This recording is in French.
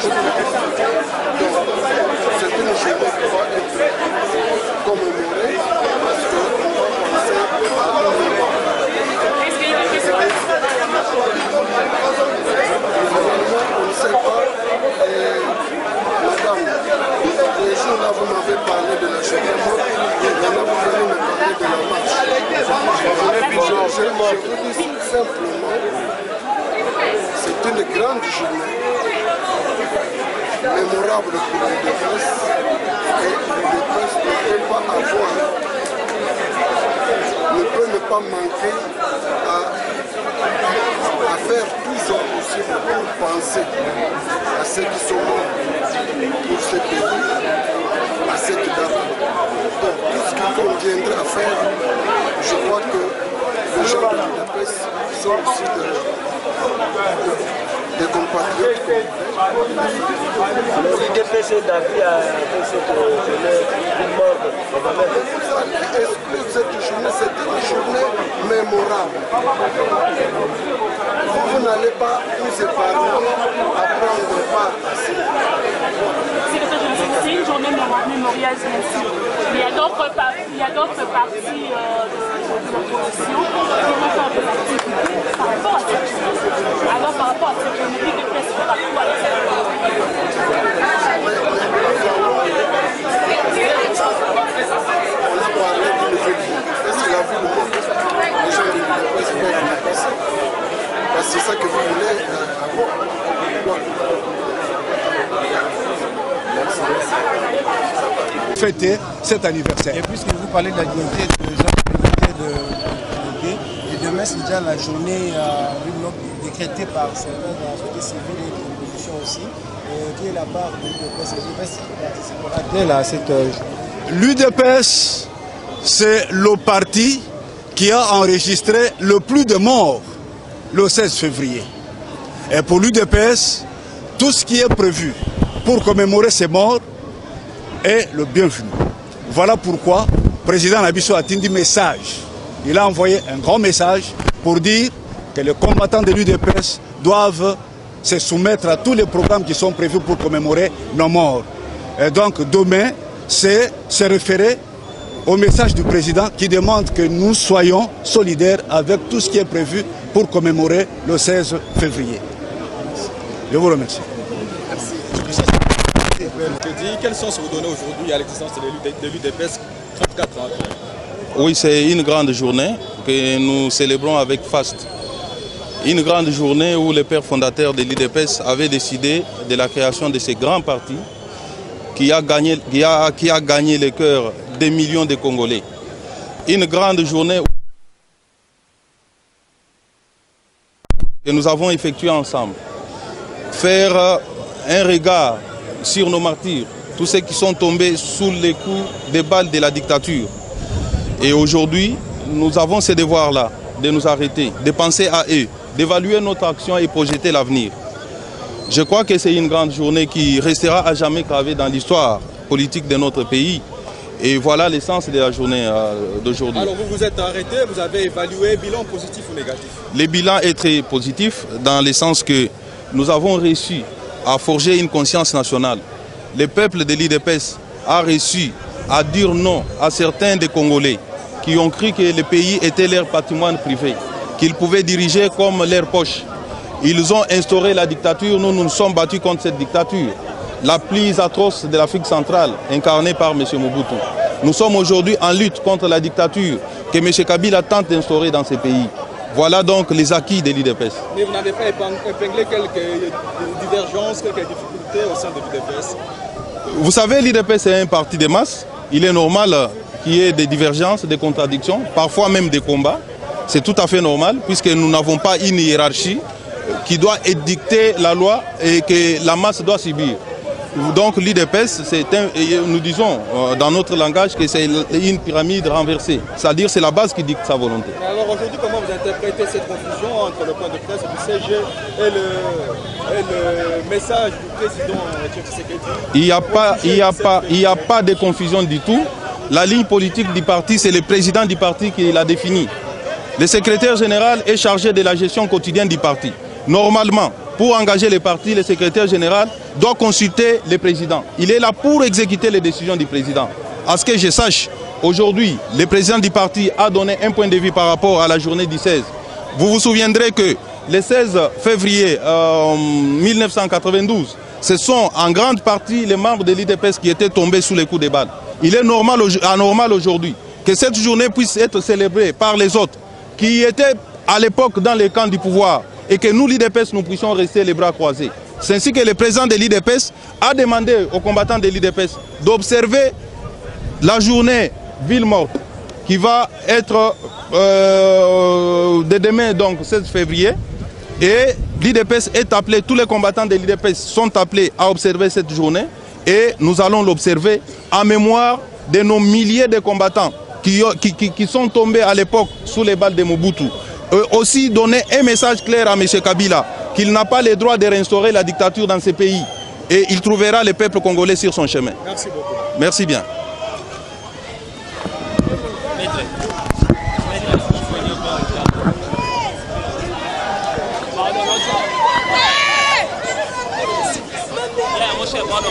C'est une journée qui va être commémorée parce qu'on va penser à on ne sait pas. Madame, les jours là vous m'avez parlé de la journée, maintenant vous venez me parler de la marche. Je vous dis simplement, c'est une grande journée, mémorable pour l'UDPS, et l'UDPS ne peut pas avoir, ne peut ne pas manquer à faire tout son possible pour penser à ceux qui sont morts pour ce pays, à cette date. Donc tout ce qu'il conviendrait à faire, je crois que les gens de l'UDPS sont aussi des compatriotes. L'UDPS est d'avis à cette journée morte. Exclure cette journée, c'est une journée mémorable. Vous n'allez pas nous épargner à prendre part à ça. C'est une journée mémoriale, bien sûr. Il y a d'autres partis de l'opposition qui vont faire des activités par rapport à cette journée. Alors, par rapport à cette journée, l'UDPS fera quoi avec cette journée? On a parlé d'une ville. Est-ce que la ville morte, les gens de l'UDPS peuvent la passer? Parce que c'est ça que vous voulez avoir. Fêter cet anniversaire. Et puisque vous parlez de la dignité de et demain c'est déjà la journée décrétée par certains de la société civile et de l'opposition aussi, qui est la part de l'UDPS qui participera à cette L'UDPS, c'est le parti qui a enregistré le plus de morts le 16 février. Et pour l'UDPS, tout ce qui est prévu pour commémorer ces morts est le bienvenu. Voilà pourquoi le président Nabisso a dit message. Il a envoyé un grand message pour dire que les combattants de l'UDPS doivent se soumettre à tous les programmes qui sont prévus pour commémorer nos morts. Et donc demain, c'est se référer au message du président qui demande que nous soyons solidaires avec tout ce qui est prévu pour commémorer le 16 février. Je vous remercie. Quel sens vous donnez aujourd'hui à l'existence de l'UDPS 34 ans après? Oui, c'est une grande journée que nous célébrons avec faste. Une grande journée où les pères fondateurs de l'UDPS avaient décidé de la création de ces grands partis qui a gagné le cœur des millions de Congolais. Une grande journée que nous avons effectuée ensemble. Faire un regard sur nos martyrs, tous ceux qui sont tombés sous les coups des balles de la dictature. Et aujourd'hui, nous avons ce devoir-là, de nous arrêter, de penser à eux, d'évaluer notre action et projeter l'avenir. Je crois que c'est une grande journée qui restera à jamais gravée dans l'histoire politique de notre pays. Et voilà l'essence de la journée d'aujourd'hui. Alors vous vous êtes arrêté, vous avez évalué, bilan positif ou négatif? Le bilan est très positif dans le sens que nous avons réussi à forger une conscience nationale. Le peuple de l'UDPS a réussi à dire non à certains des Congolais qui ont cru que le pays était leur patrimoine privé, qu'ils pouvaient diriger comme leur poche. Ils ont instauré la dictature, nous nous sommes battus contre cette dictature, la plus atroce de l'Afrique centrale, incarnée par M. Mobutu. Nous sommes aujourd'hui en lutte contre la dictature que M. Kabila tente d'instaurer dans ces pays. Voilà donc les acquis de l'UDPS. Mais vous n'avez pas épinglé quelques divergences, quelques difficultés au sein de l'UDPS? Vous savez, l'UDPS est un parti de masse. Il est normal qu'il y ait des divergences, des contradictions, parfois même des combats. C'est tout à fait normal puisque nous n'avons pas une hiérarchie qui doit édicter la loi et que la masse doit subir. Donc l'UDPS, nous disons dans notre langage que c'est une pyramide renversée. C'est-à-dire c'est la base qui dicte sa volonté. Alors aujourd'hui, comment vous interprétez cette confusion entre le point de presse du CG et le message du président Tshisekedi? Il n'y a pas de confusion du tout. La ligne politique du parti, c'est le président du parti qui l'a définie. Le secrétaire général est chargé de la gestion quotidienne du parti. Normalement, pour engager les partis, le secrétaire général doit consulter le président. Il est là pour exécuter les décisions du président. À ce que je sache, aujourd'hui, le président du parti a donné un point de vue par rapport à la journée du 16. Vous vous souviendrez que le 16 février 1992, ce sont en grande partie les membres de l'IDPS qui étaient tombés sous les coups de balles. Il est anormal aujourd'hui que cette journée puisse être célébrée par les autres qui étaient à l'époque dans les camps du pouvoir et que nous, l'IDPS, nous puissions rester les bras croisés. C'est ainsi que le président de l'IDPS a demandé aux combattants de l'IDPS d'observer la journée ville morte qui va être de demain, donc 16 février. Et l'IDPS est appelé, tous les combattants de l'IDPS sont appelés à observer cette journée et nous allons l'observer en mémoire de nos milliers de combattants qui sont tombés à l'époque sous les balles de Mobutu. Aussi donner un message clair à M. Kabila qu'il n'a pas le droit de réinstaurer la dictature dans ce pays et il trouvera le peuple congolais sur son chemin. Merci beaucoup. Merci bien. Mon cher, pardon,